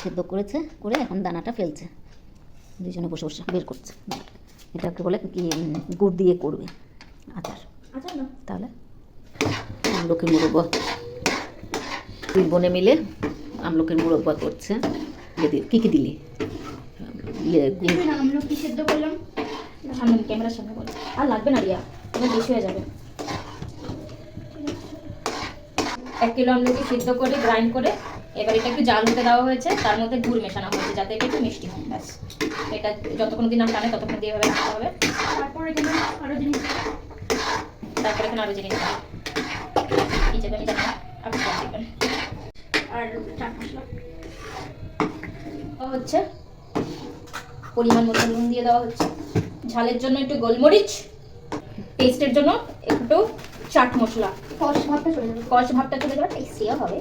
সেদ্ধ করেছে, করে এখন দানাটা ফেলছে, দুজনে বসে বসে বের করছে। এটাকে বলে কি গুড় দিয়ে করবে আচার। আচার না তাহলে আমলকির মুরব্বা, দুই বোনে মিলে আমলকির মুরব্বা করছে। কী কী দিলি? গুড়, আমলকি সেদ্ধ করলাম, সামনে ক্যামেরার সামনে বল। আর লাগবে না রিয়া, তোমার বেশি হয়ে যাবে। 1 কিলো আমলকি সিদ্ধ করে গ্রাইন্ড করে এবার এটা একটু জাল হতে দেওয়া হয়েছে, তার মধ্যে গুড় মেশানো হয়েছে যাতে এটা একটু মিষ্টি হয়। ব্যাস, এটা যতক্ষণ দিন না টানে ততক্ষণ দিয়ে এভাবে রাখতে হবে। তারপর এখানে আরও জিনিস কি যেটা আমি জানি না, আপনি সব দিবেন। আর চাট মশলা হচ্ছে, পরিমাণ মতো নুন দিয়ে দেওয়া হচ্ছে, ঝালের জন্য একটু গোলমরিচ, টেস্টের জন্য একটু চাট মশলা। কষ ভাবটা চলে যাবে, টেস্টিও হবে।